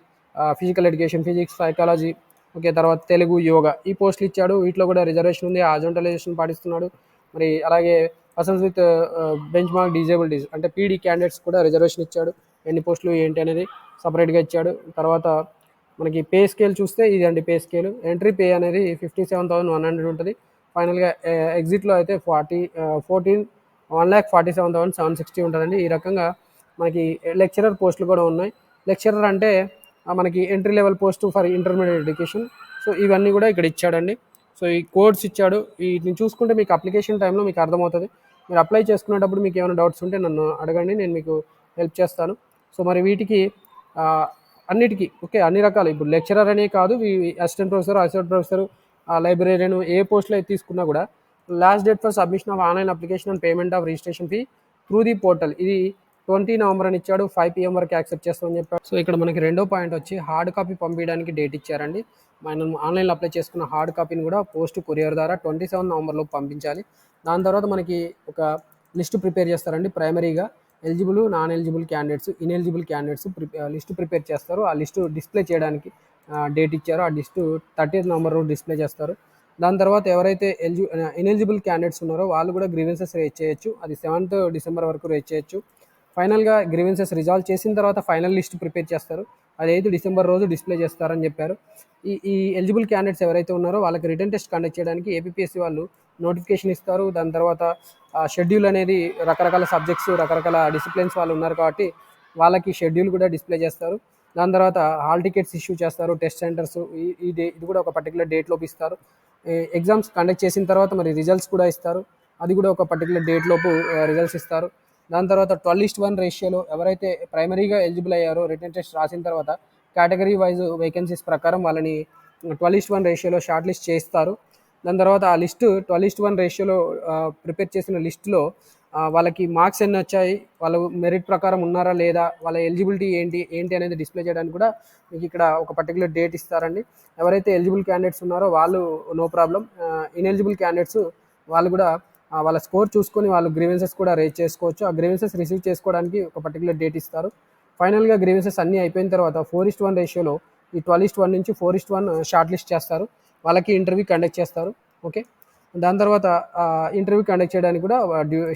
physical education, physics, psychology, okay, తర్వాత తెలుగు, యోగా, ఈ పోస్టులు ఇచ్చాడు. వీటిలో కూడా రిజర్వేషన్ ఉంది. హారిజాంటలైజేషన్ పాటిస్తున్నాడు. మరి అలాగే persons with benchmark disabilities అంటే పీడీ క్యాండిడేట్స్ కూడా రిజర్వేషన్ ఇచ్చాడు. ఎన్ని పోస్టులు ఏంటి అనేది సపరేట్గా ఇచ్చాడు. తర్వాత మనకి పే స్కేల్ చూస్తే ఇది అండి పే స్కేల్. ఎంట్రీ పే అనేది 57,100 ఉంటుంది. ఫైనల్గా ఎగ్జిట్లో అయితే 1,47,760 ఉంటుందండి. ఈ రకంగా మనకి లెక్చరర్ పోస్టులు కూడా ఉన్నాయి. లెక్చరర్ అంటే మనకి entry level post for intermediate education. So ఇవన్నీ కూడా ఇక్కడ ఇచ్చాడండి. సో ఈ కోడ్స్ ఇచ్చాడు. వీటిని చూసుకుంటే మీకు అప్లికేషన్ టైంలో మీకు అర్థమవుతుంది. మీరు అప్లై చేసుకునేటప్పుడు మీకు ఏమైనా డౌట్స్ ఉంటే నన్ను అడగండి, నేను మీకు హెల్ప్ చేస్తాను. సో మరి వీటికి అన్నిటికీ ఓకే, అన్ని రకాలు ఇప్పుడు లెక్చరర్ అనే కాదు, అసిస్టెంట్ ప్రొఫెసర్, లైబ్రరీను ఏ పోస్టులో అయితే తీసుకున్నా కూడా last date for submission of online application and payment of registration fee through the portal. ఇది 20 నవంబర్ అని ఇచ్చాడు. 5 PM వరకు యాక్సెప్ట్ చేస్తామని చెప్పాడు. సో ఇక్కడ మనకి రెండో పాయింట్ వచ్చి హార్డ్ కాపీ పంపించడానికి డేట్ ఇచ్చారండి. మనం ఆన్లైన్లో అప్లై చేసుకున్న హార్డ్ కాపీని కూడా పోస్ట్ కొరియర్ ద్వారా 27 నవంబర్లో పంపించాలి. దాని తర్వాత మనకి ఒక లిస్ట్ ప్రిపేర్ చేస్తారండి. ప్రైమరీగా eligible, non eligible candidates, ineligible candidates list prepare చేస్తారు. ఆ లిస్టు డిస్ప్లే చేయడానికి డేట్ ఇచ్చారో ఆ లిస్టు 30th నవంబర్ రోజు డిస్ప్లే చేస్తారు. దాని తర్వాత ఎవరైతే ఇన్ఎలిజిబుల్ క్యాండిడేట్స్ ఉన్నారో వాళ్ళు కూడా గ్రీవెన్సెస్ రేజ్ చేయొచ్చు. అది 7th డిసెంబర్ వరకు రేజ్ చేయొచ్చు. ఫైనల్గా గ్రీవెన్సెస్ రిజాల్వ్ చేసిన తర్వాత ఫైనల్ లిస్ట్ ప్రిపేర్ చేస్తారు. అది 8th డిసెంబర్ రోజు డిస్ప్లే చేస్తారని చెప్పారు. ఈ ఎలిజిబుల్ క్యాండిడేట్స్ ఎవరైతే ఉన్నారో వాళ్ళకి రిటర్న్ టెస్ట్ కండక్ట్ చేయడానికి ఏపీఎస్సీ వాళ్ళు నోటిఫికేషన్ ఇస్తారు. దాని తర్వాత షెడ్యూల్ అనేది రకరకాల సబ్జెక్ట్స్, రకరకాల డిసిప్లిన్స్ వాళ్ళు ఉన్నారు కాబట్టి వాళ్ళకి షెడ్యూల్ కూడా డిస్ప్లే చేస్తారు. దాని తర్వాత హాల్ టికెట్స్ ఇష్యూ చేస్తారు. టెస్ట్ సెంటర్స్ ఇది కూడా ఒక పర్టికులర్ డేట్లోపు ఇస్తారు. ఎగ్జామ్స్ కండక్ట్ చేసిన తర్వాత మరి రిజల్ట్స్ కూడా ఇస్తారు. అది కూడా ఒక పర్టికులర్ డేట్లోపు రిజల్ట్స్ ఇస్తారు. దాని తర్వాత 12:1 రేషియోలో ఎవరైతే ప్రైమరీగా ఎలిజిబుల్ అయ్యారో రిటర్న్ టెస్ట్ రాసిన తర్వాత కేటగిరీ వైజ్ వేకెన్సీస్ ప్రకారం వాళ్ళని 12:1 రేషియోలో షార్ట్ లిస్ట్ చేస్తారు. దాని తర్వాత ఆ లిస్టు 12:1 రేషియోలో ప్రిపేర్ చేసిన లిస్టులో వాళ్ళకి మార్క్స్ ఎన్ని వచ్చాయి, వాళ్ళు మెరిట్ ప్రకారం ఉన్నారా లేదా, వాళ్ళ ఎలిజిబిలిటీ ఏంటి అనేది డిస్ప్లే చేయడానికి కూడా మీకు ఇక్కడ ఒక పర్టికులర్ డేట్ ఇస్తారండి. ఎవరైతే ఎలిజిబుల్ క్యాండిడేట్స్ ఉన్నారో వాళ్ళు నో ప్రాబ్లం. ఇన్ఎలిజిబుల్ క్యాండిడేట్స్ వాళ్ళు కూడా వాళ్ళ స్కోర్ చూసుకొని వాళ్ళు గ్రీవెన్సెస్ కూడా రేజ్ చేసుకోవచ్చు. ఆ గ్రీవెన్సెస్ రిసీవ్ చేసుకోవడానికి ఒక పర్టికులర్ డేట్ ఇస్తారు. ఫైనల్గా గ్రీవెన్సెస్ అన్నీ అయిపోయిన తర్వాత 4:1 రేషియోలో ఈ 12:1 నుంచి 4:1 షార్ట్ లిస్ట్ చేస్తారు. వాళ్ళకి ఇంటర్వ్యూ కండక్ట్ చేస్తారు. ఓకే, దాని తర్వాత ఇంటర్వ్యూ కండక్ట్ చేయడానికి కూడా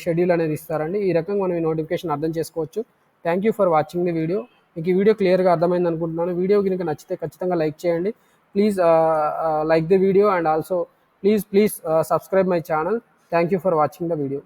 షెడ్యూల్ అనేది ఇస్తారండి. ఈ రకంగా మనం ఈ నోటిఫికేషన్ అర్థం చేసుకోవచ్చు. Thank you for watching the video. మీకు ఈ వీడియో క్లియర్గా అర్థమైంది అనుకుంటున్నాను. వీడియో కనుక నచ్చితే ఖచ్చితంగా లైక్ చేయండి. Please like the video and also please subscribe my channel. Thank you for watching the video.